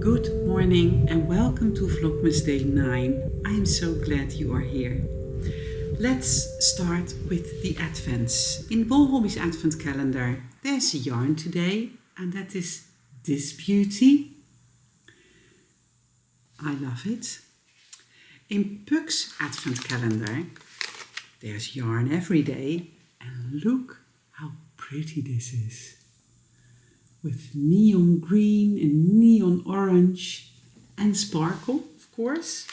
Good morning and welcome to Vlogmas Day 9. I am so glad you are here. Let's start with the Advents. In Bolhobby's Advent calendar there's a yarn today, and that is this beauty. I love it. In Puck's Advent calendar there's yarn every day, and look how pretty this is. With neon green and neon orange and sparkle, of course.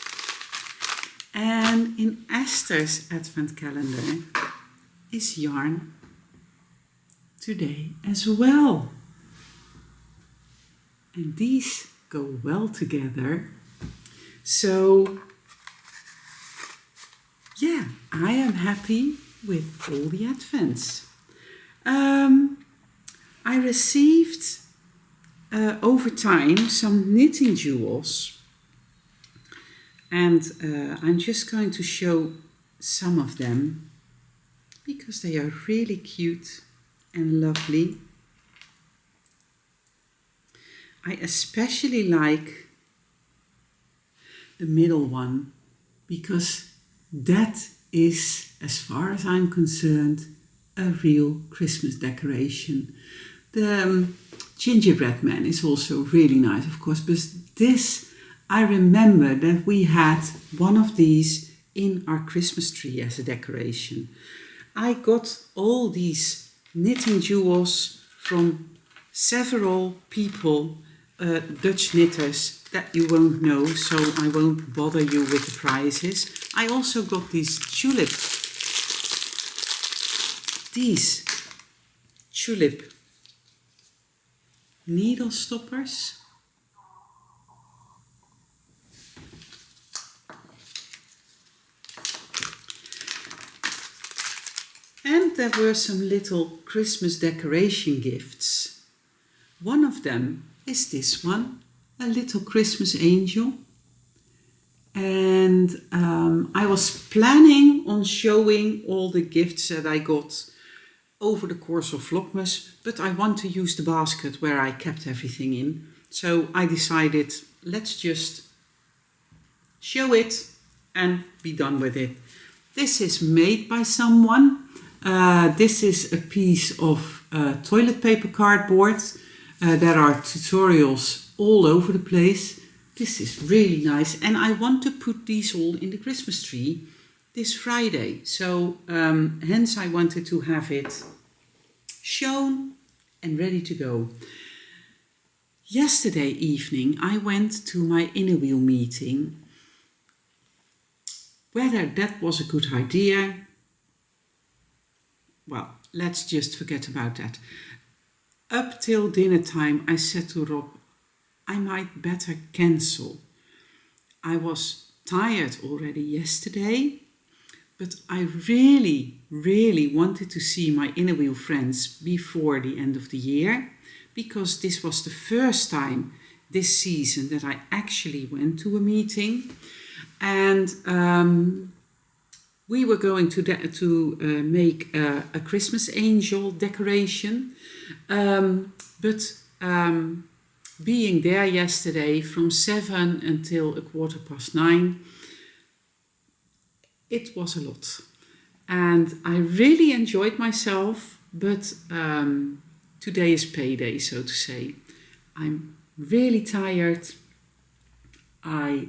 And in Esther's Advent calendar is yarn today as well. And these go well together. So, yeah, I am happy with all the Advents. I received over time some knitting jewels, and I'm just going to show some of them because they are really cute and lovely. I especially like the middle one because that is, as far as I'm concerned, a real Christmas decoration. The gingerbread man is also really nice, of course, but this, I remember that we had one of these in our Christmas tree as a decoration. I got all these knitting jewels from several people, Dutch knitters that you won't know, so I won't bother you with the prices. I also got these tulip needle stoppers. And there were some little Christmas decoration gifts. One of them is this one, a little Christmas angel. And I was planning on showing all the gifts that I got over the course of Vlogmas, but I want to use the basket where I kept everything in. So I decided, let's just show it and be done with it. This is made by someone. This is a piece of toilet paper cardboard. There are tutorials all over the place. This is really nice, and I want to put these all in the Christmas tree this Friday. So hence I wanted to have it shown and ready to go. Yesterday evening I went to my inner wheel meeting. Whether that was a good idea, well, let's just forget about that. Up till dinner time I said to Rob, I might better cancel. I was tired already yesterday, but I really wanted to see my inner wheel friends before the end of the year, because this was the first time this season that I actually went to a meeting. And we were going to make a Christmas angel decoration, but being there yesterday from 7 until 9:15, it was a lot. And I really enjoyed myself, but today is payday, so to say. I'm really tired. I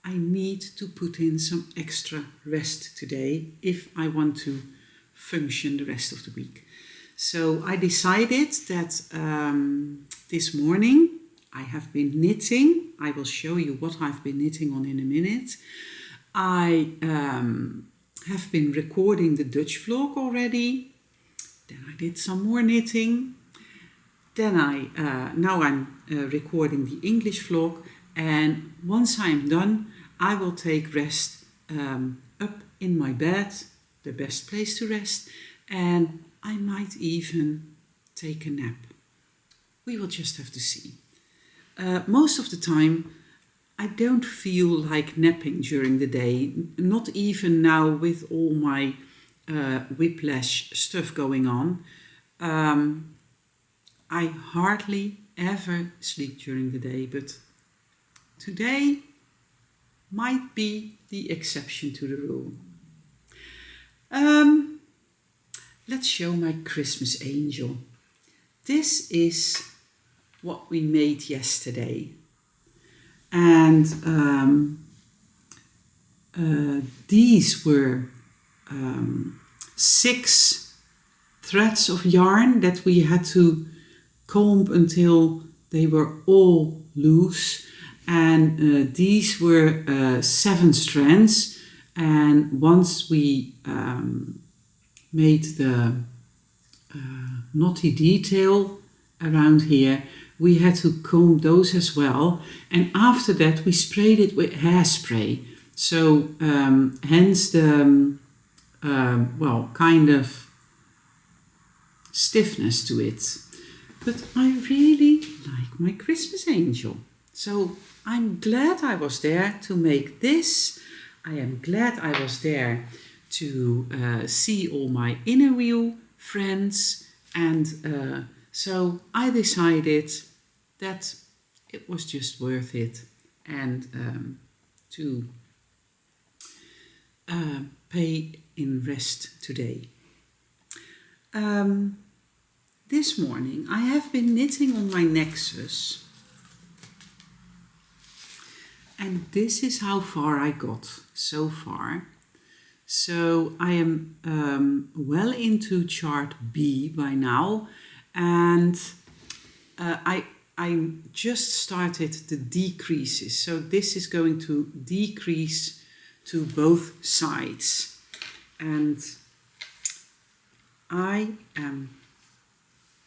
need to put in some extra rest today if I want to function the rest of the week. So I decided that this morning I have been knitting. I will show you what I've been knitting on in a minute. I have been recording the Dutch vlog already. Then I did some more knitting. Then now I'm recording the English vlog. And once I'm done, I will take rest up in my bed, the best place to rest. And I might even take a nap. We will just have to see. Most of the time, I don't feel like napping during the day, not even now with all my whiplash stuff going on. I hardly ever sleep during the day, but today might be the exception to the rule. Let's show my Christmas angel. This is what we made yesterday. And these were 6 threads of yarn that we had to comb until they were all loose. And these were 7 strands. And once we made the knotty detail around here, we had to comb those as well. And after that, we sprayed it with hairspray. So hence the, kind of stiffness to it. But I really like my Christmas angel. So I'm glad I was there to make this. I am glad I was there to see all my inner wheel friends. And so I decided that it was just worth it, and to pay in rest today. This morning I have been knitting on my Nexus, and this is how far I got so far. So I am well into chart B by now, and I just started the decreases. So this is going to decrease to both sides. And I am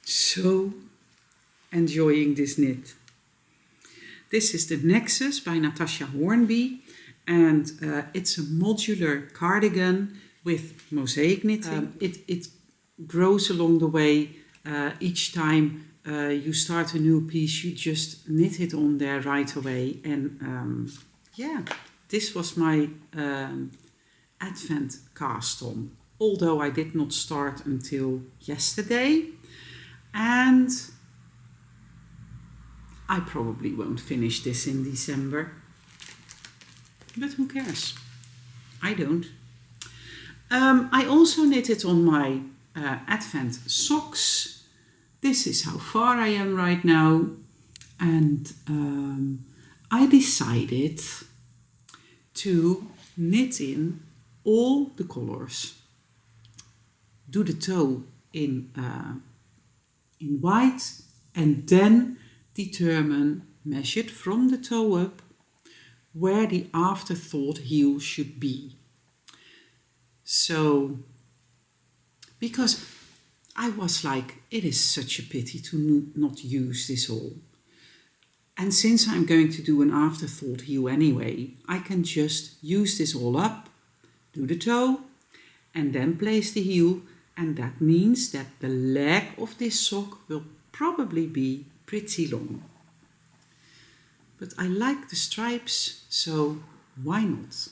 so enjoying this knit. This is the Nexus by Natasha Hornby, and it's a modular cardigan with mosaic knitting. It grows along the way. Each time you start a new piece, you just knit it on there right away. And this was my Advent cast on, although I did not start until yesterday. And I probably won't finish this in December, but who cares? I don't. I also knitted on my Advent socks. This is how far I am right now, and I decided to knit in all the colors. Do the toe in white, and then determine, measured from the toe up, where the afterthought heel should be. So, because I was like, it is such a pity to not use this all. And since I'm going to do an afterthought heel anyway, I can just use this all up, do the toe, and then place the heel. And that means that the leg of this sock will probably be pretty long. But I like the stripes, so why not?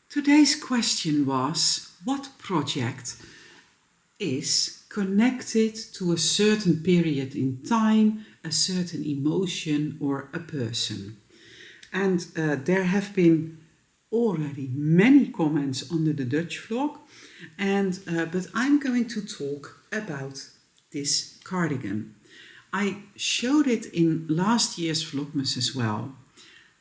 Today's question was, what project is connected to a certain period in time, a certain emotion or a person? And there have been already many comments under the Dutch vlog, and but I'm going to talk about this cardigan. I showed it in last year's Vlogmas as well.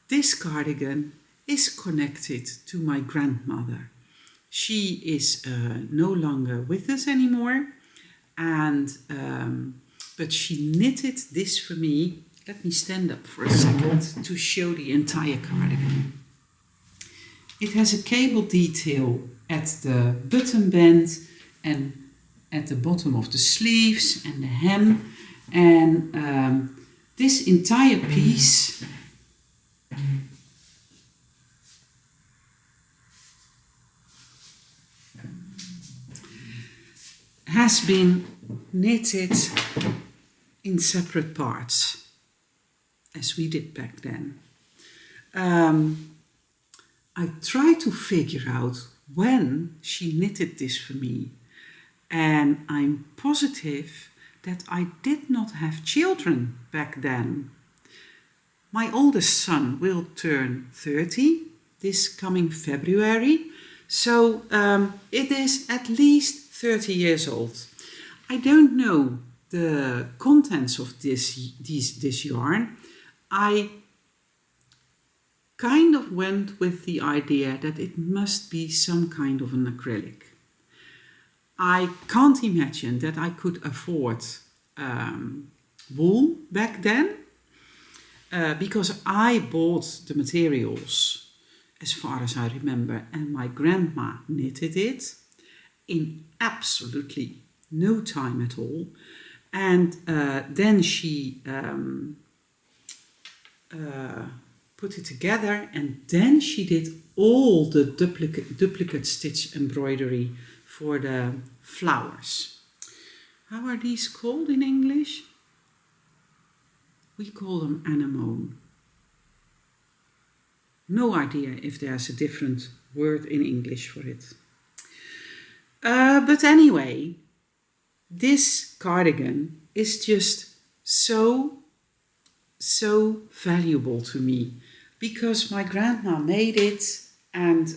This cardigan is connected to my grandmother. She is no longer with us anymore, and but she knitted this for me. Let me stand up for a second to show the entire cardigan. It has a cable detail at the button band and at the bottom of the sleeves and the hem, and this entire piece has been knitted in separate parts, as we did back then. I tried to figure out when she knitted this for me, and I'm positive that I did not have children back then. My oldest son will turn 30 this coming February, so it is at least 30 years old. I don't know the contents of this yarn. I kind of went with the idea that it must be some kind of an acrylic. I can't imagine that I could afford wool back then, because I bought the materials, as far as I remember, and my grandma knitted it in absolutely no time at all. And then she put it together, and then she did all the duplicate stitch embroidery for the flowers. How are these called in English? We call them anemone. No idea if there's a different word in English for it. But anyway, this cardigan is just so valuable to me, because my grandma made it, and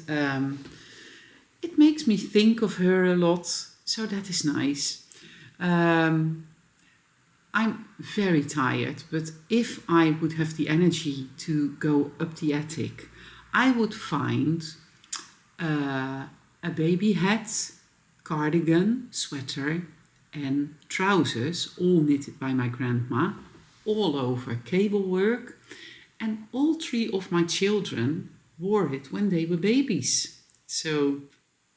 it makes me think of her a lot, so that is nice. I'm very tired, but if I would have the energy to go up the attic, I would find a baby hat, cardigan, sweater and trousers, all knitted by my grandma, all over cable work, and all three of my children wore it when they were babies. So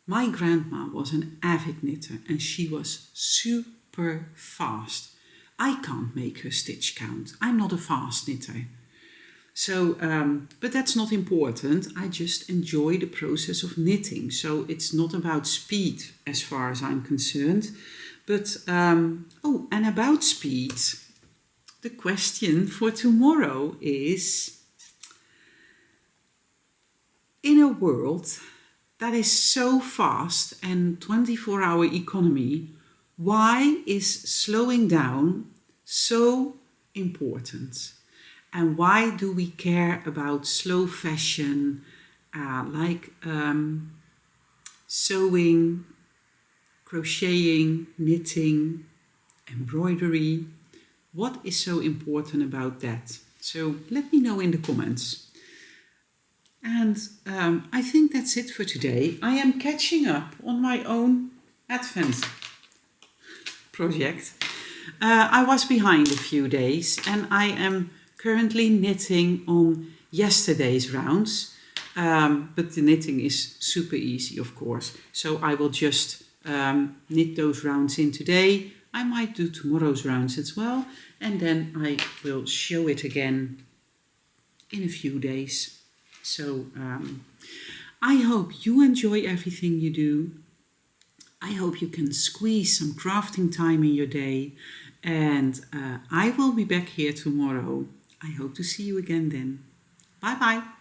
my grandma was an avid knitter, and she was super fast. I can't make her stitch count. I'm not a fast knitter. So, but that's not important. I just enjoy the process of knitting. So it's not about speed as far as I'm concerned. But, oh, and about speed, the question for tomorrow is, in a world that is so fast and 24-hour economy, why is slowing down so important? And why do we care about slow fashion, like sewing, crocheting, knitting, embroidery? What is so important about that? So let me know in the comments. And I think that's it for today. I am catching up on my own Advent project. I was behind a few days, and I am currently knitting on yesterday's rounds, but the knitting is super easy, of course, so I will just knit those rounds in today. I might do tomorrow's rounds as well, and then I will show it again in a few days. So I hope you enjoy everything you do. I hope you can squeeze some crafting time in your day, and I will be back here tomorrow. I hope to see you again then. Bye bye.